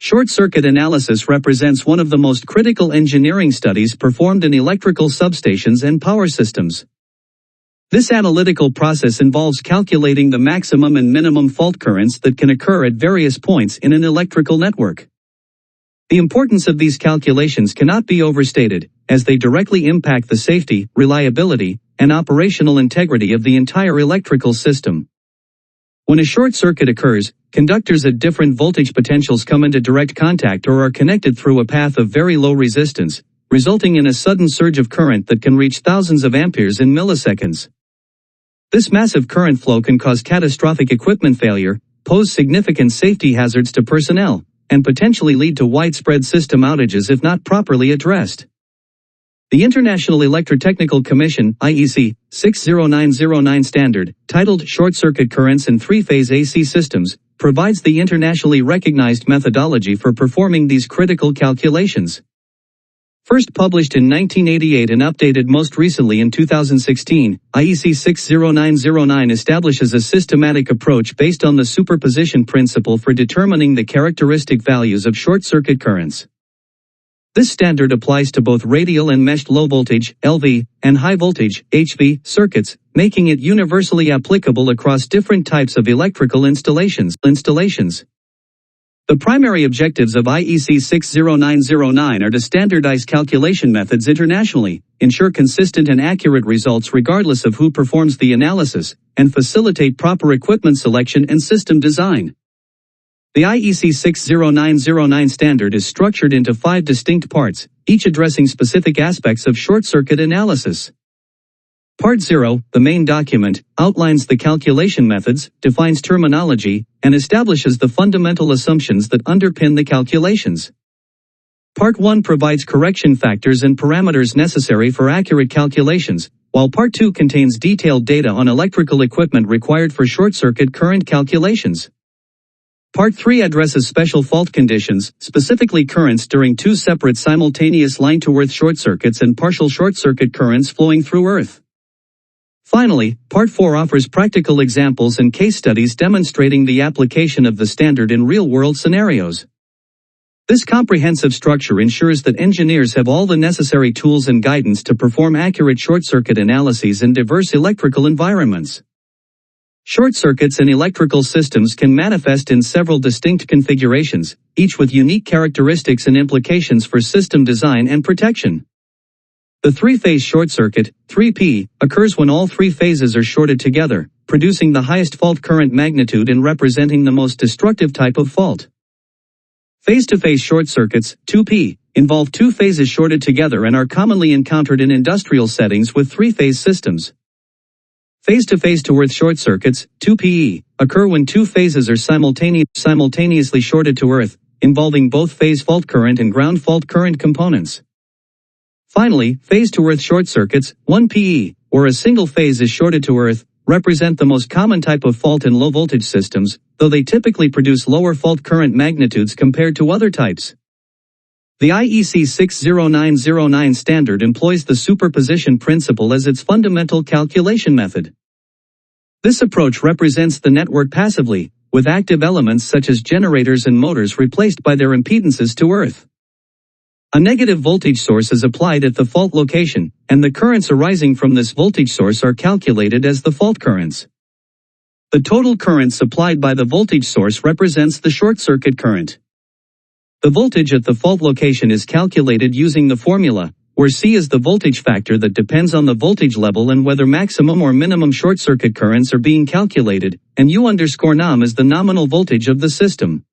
Short circuit analysis represents one of the most critical engineering studies performed in electrical substations and power systems. This analytical process involves calculating the maximum and minimum fault currents that can occur at various points in an electrical network. The importance of these calculations cannot be overstated, as they directly impact the safety, reliability, and operational integrity of the entire electrical system. When a short circuit occurs, conductors at different voltage potentials come into direct contact or are connected through a path of very low resistance, resulting in a sudden surge of current that can reach thousands of amperes in milliseconds. This massive current flow can cause catastrophic equipment failure, pose significant safety hazards to personnel, and potentially lead to widespread system outages if not properly addressed. The International Electrotechnical Commission (IEC) 60909 standard, titled Short Circuit Currents in Three-Phase AC Systems, provides the internationally recognized methodology for performing these critical calculations. First published in 1988 and updated most recently in 2016, IEC 60909 establishes a systematic approach based on the superposition principle for determining the characteristic values of short-circuit currents. This standard applies to both radial and meshed low-voltage (LV) and high-voltage (HV) circuits, making it universally applicable across different types of electrical installations. The primary objectives of IEC 60909 are to standardize calculation methods internationally, ensure consistent and accurate results regardless of who performs the analysis, and facilitate proper equipment selection and system design. The IEC 60909 standard is structured into 5 distinct parts, each addressing specific aspects of short-circuit analysis. Part 0, the main document, outlines the calculation methods, defines terminology, and establishes the fundamental assumptions that underpin the calculations. Part 1 provides correction factors and parameters necessary for accurate calculations, while Part 2 contains detailed data on electrical equipment required for short-circuit current calculations. Part 3 addresses special fault conditions, specifically currents during 2 separate simultaneous line-to-earth short circuits and partial short-circuit currents flowing through earth. Finally, Part 4 offers practical examples and case studies demonstrating the application of the standard in real-world scenarios. This comprehensive structure ensures that engineers have all the necessary tools and guidance to perform accurate short-circuit analyses in diverse electrical environments. Short circuits in electrical systems can manifest in several distinct configurations, each with unique characteristics and implications for system design and protection. The three-phase short circuit, 3P, occurs when all 3 phases are shorted together, producing the highest fault current magnitude and representing the most destructive type of fault. Phase-to-phase short circuits, 2P, involve 2 phases shorted together and are commonly encountered in industrial settings with 3-phase systems. Phase-to-phase to earth short circuits, 2PE, occur when 2 phases are simultaneously shorted to earth, involving both phase fault current and ground fault current components. Finally, phase-to-earth short circuits, 1PE, where a single phase is shorted to earth, represent the most common type of fault in low-voltage systems, though they typically produce lower fault current magnitudes compared to other types. The IEC 60909 standard employs the superposition principle as its fundamental calculation method. This approach represents the network passively, with active elements such as generators and motors replaced by their impedances to earth. A negative voltage source is applied at the fault location, and the currents arising from this voltage source are calculated as the fault currents. The total current supplied by the voltage source represents the short-circuit current. The voltage at the fault location is calculated using the formula, where C is the voltage factor that depends on the voltage level and whether maximum or minimum short-circuit currents are being calculated, and U_NOM is the nominal voltage of the system.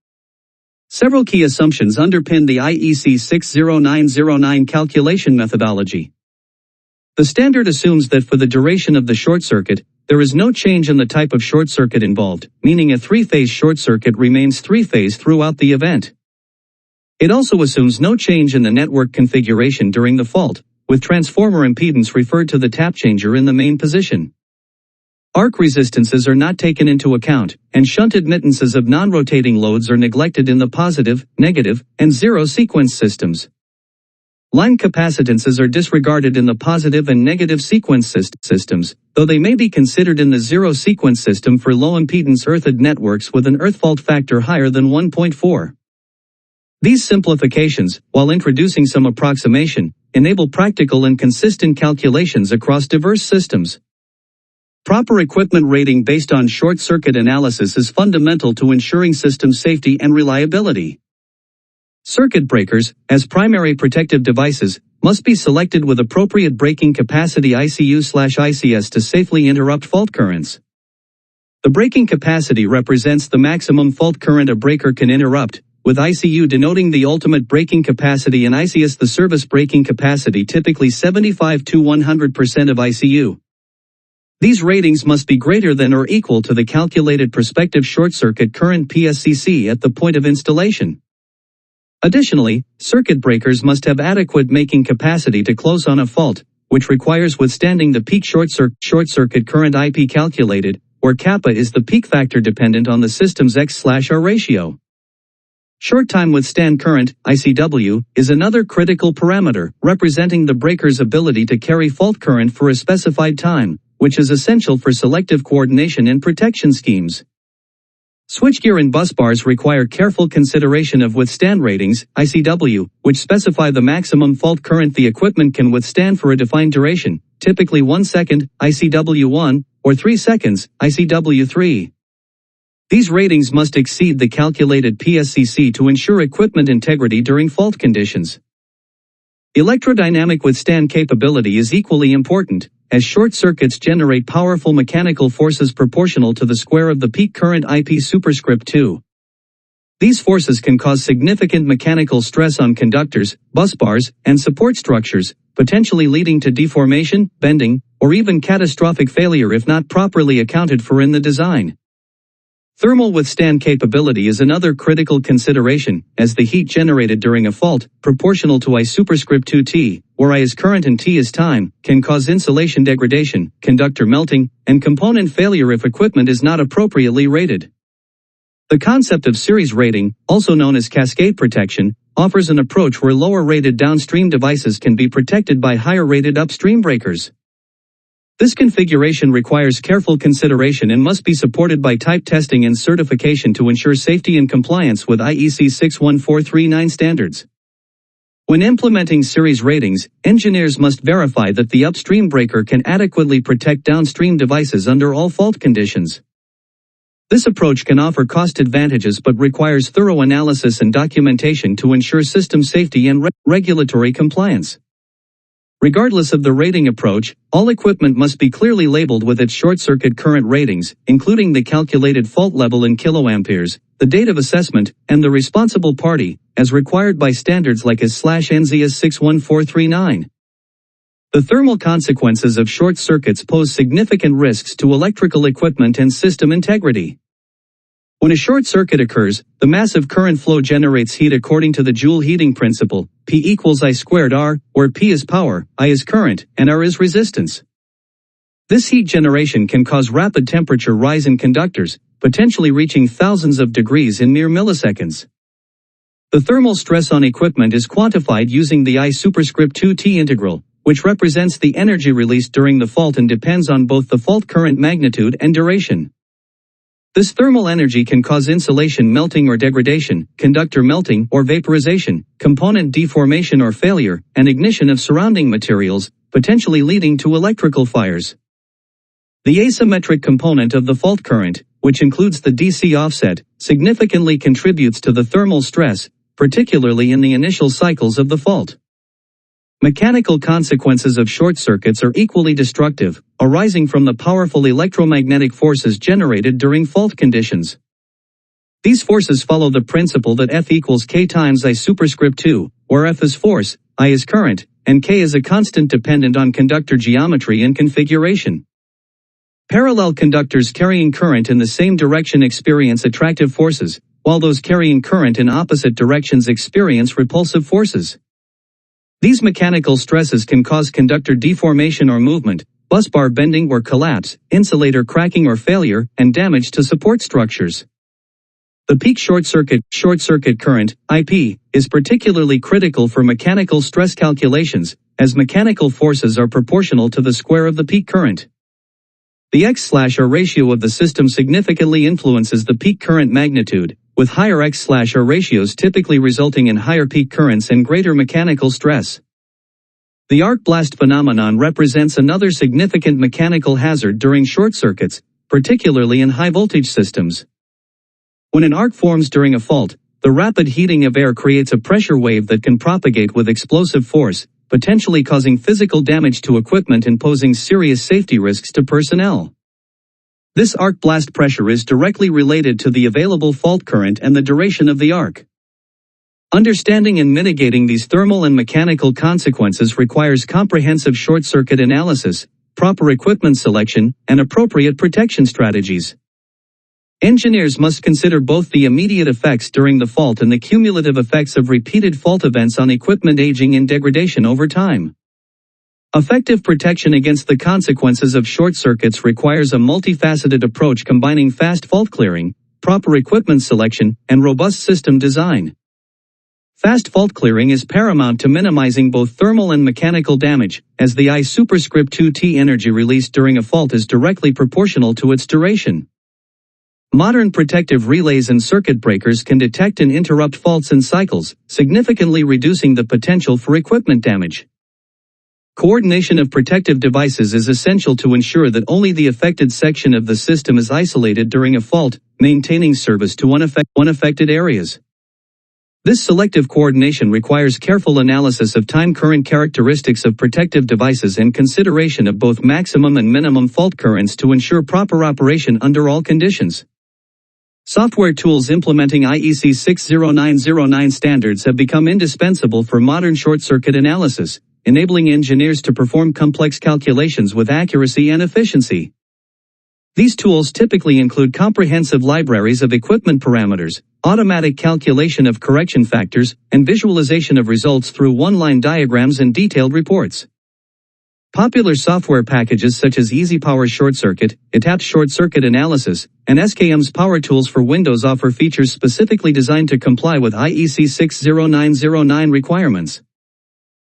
Several key assumptions underpin the IEC 60909 calculation methodology. The standard assumes that for the duration of the short circuit, there is no change in the type of short circuit involved, meaning a 3-phase short circuit remains 3-phase throughout the event. It also assumes no change in the network configuration during the fault, with transformer impedance referred to the tap changer in the main position. Arc resistances are not taken into account, and shunt admittances of non-rotating loads are neglected in the positive, negative, and zero sequence systems. Line capacitances are disregarded in the positive and negative sequence systems, though they may be considered in the zero sequence system for low impedance earthed networks with an earth fault factor higher than 1.4. These simplifications, while introducing some approximation, enable practical and consistent calculations across diverse systems. Proper equipment rating based on short-circuit analysis is fundamental to ensuring system safety and reliability. Circuit breakers, as primary protective devices, must be selected with appropriate breaking capacity ICU/ICS to safely interrupt fault currents. The breaking capacity represents the maximum fault current a breaker can interrupt, with ICU denoting the ultimate breaking capacity and ICS the service breaking capacity, typically 75 to 100% of ICU. These ratings must be greater than or equal to the calculated prospective short-circuit current PSCC at the point of installation. Additionally, circuit breakers must have adequate making capacity to close on a fault, which requires withstanding the peak short-circuit current IP calculated, where kappa is the peak factor dependent on the system's X/R ratio. Short time withstand current, ICW, is another critical parameter, representing the breaker's ability to carry fault current for a specified time, which is essential for selective coordination in protection schemes. Switchgear and busbars require careful consideration of withstand ratings, ICW, which specify the maximum fault current the equipment can withstand for a defined duration, typically 1 second, ICW1, or 3 seconds, ICW3. These ratings must exceed the calculated PSCC to ensure equipment integrity during fault conditions. Electrodynamic withstand capability is equally important, as short circuits generate powerful mechanical forces proportional to the square of the peak current IP superscript 2. These forces can cause significant mechanical stress on conductors, busbars, and support structures, potentially leading to deformation, bending, or even catastrophic failure if not properly accounted for in the design. Thermal withstand capability is another critical consideration, as the heat generated during a fault, proportional to I superscript 2T, where I is current and T is time, can cause insulation degradation, conductor melting, and component failure if equipment is not appropriately rated. The concept of series rating, also known as cascade protection, offers an approach where lower-rated downstream devices can be protected by higher-rated upstream breakers. This configuration requires careful consideration and must be supported by type testing and certification to ensure safety and compliance with IEC 61439 standards. When implementing series ratings, engineers must verify that the upstream breaker can adequately protect downstream devices under all fault conditions. This approach can offer cost advantages but requires thorough analysis and documentation to ensure system safety and regulatory compliance. Regardless of the rating approach, all equipment must be clearly labeled with its short-circuit current ratings, including the calculated fault level in kiloamperes, the date of assessment, and the responsible party, as required by standards like IS/NZS 61439. The thermal consequences of short circuits pose significant risks to electrical equipment and system integrity. When a short circuit occurs, the massive current flow generates heat according to the Joule heating principle, P equals I squared R, where P is power, I is current, and R is resistance. This heat generation can cause rapid temperature rise in conductors, potentially reaching thousands of degrees in mere milliseconds. The thermal stress on equipment is quantified using the I superscript 2T integral, which represents the energy released during the fault and depends on both the fault current magnitude and duration. This thermal energy can cause insulation melting or degradation, conductor melting or vaporization, component deformation or failure, and ignition of surrounding materials, potentially leading to electrical fires. The asymmetric component of the fault current, which includes the DC offset, significantly contributes to the thermal stress, particularly in the initial cycles of the fault. Mechanical consequences of short circuits are equally destructive, arising from the powerful electromagnetic forces generated during fault conditions. These forces follow the principle that F equals K times I superscript 2, where F is force, I is current, and K is a constant dependent on conductor geometry and configuration. Parallel conductors carrying current in the same direction experience attractive forces, while those carrying current in opposite directions experience repulsive forces. These mechanical stresses can cause conductor deformation or movement, busbar bending or collapse, insulator cracking or failure, and damage to support structures. The peak short circuit current, IP, is particularly critical for mechanical stress calculations, as mechanical forces are proportional to the square of the peak current. The X/R ratio of the system significantly influences the peak current magnitude, with higher X/R ratios typically resulting in higher peak currents and greater mechanical stress. The arc blast phenomenon represents another significant mechanical hazard during short circuits, particularly in high-voltage systems. When an arc forms during a fault, the rapid heating of air creates a pressure wave that can propagate with explosive force, potentially causing physical damage to equipment and posing serious safety risks to personnel. This arc blast pressure is directly related to the available fault current and the duration of the arc. Understanding and mitigating these thermal and mechanical consequences requires comprehensive short-circuit analysis, proper equipment selection, and appropriate protection strategies. Engineers must consider both the immediate effects during the fault and the cumulative effects of repeated fault events on equipment aging and degradation over time. Effective protection against the consequences of short circuits requires a multifaceted approach combining fast fault clearing, proper equipment selection, and robust system design. Fast fault clearing is paramount to minimizing both thermal and mechanical damage, as the I2T energy released during a fault is directly proportional to its duration. Modern protective relays and circuit breakers can detect and interrupt faults in cycles, significantly reducing the potential for equipment damage. Coordination of protective devices is essential to ensure that only the affected section of the system is isolated during a fault, maintaining service to unaffected areas. This selective coordination requires careful analysis of time current characteristics of protective devices and consideration of both maximum and minimum fault currents to ensure proper operation under all conditions. Software tools implementing IEC 60909 standards have become indispensable for modern short-circuit analysis, enabling engineers to perform complex calculations with accuracy and efficiency. These tools typically include comprehensive libraries of equipment parameters, automatic calculation of correction factors, and visualization of results through one-line diagrams and detailed reports. Popular software packages such as EasyPower Short Circuit, ETAP Short Circuit Analysis, and SKM's Power Tools for Windows offer features specifically designed to comply with IEC 60909 requirements.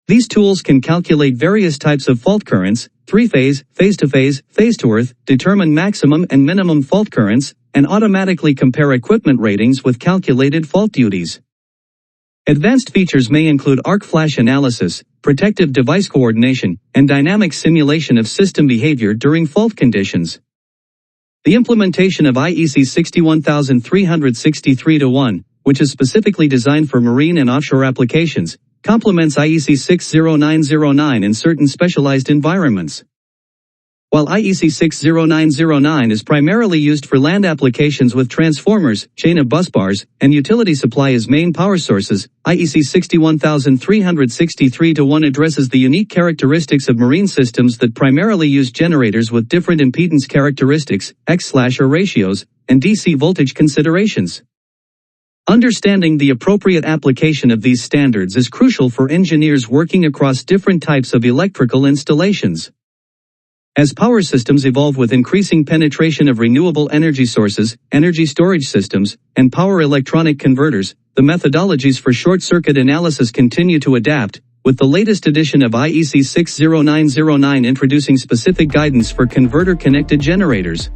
These tools can calculate various types of fault currents, three-phase, phase-to-phase, phase-to-earth, determine maximum and minimum fault currents, and automatically compare equipment ratings with calculated fault duties. Advanced features may include arc flash analysis, protective device coordination, and dynamic simulation of system behavior during fault conditions. The implementation of IEC 61363-1, which is specifically designed for marine and offshore applications, complements IEC 60909 in certain specialized environments. While IEC 60909 is primarily used for land applications with transformers, chain of busbars, and utility supply as main power sources, IEC 61363-1 addresses the unique characteristics of marine systems that primarily use generators with different impedance characteristics, X/R ratios, and DC voltage considerations. Understanding the appropriate application of these standards is crucial for engineers working across different types of electrical installations. As power systems evolve with increasing penetration of renewable energy sources, energy storage systems, and power electronic converters, the methodologies for short-circuit analysis continue to adapt, with the latest edition of IEC 60909 introducing specific guidance for converter-connected generators.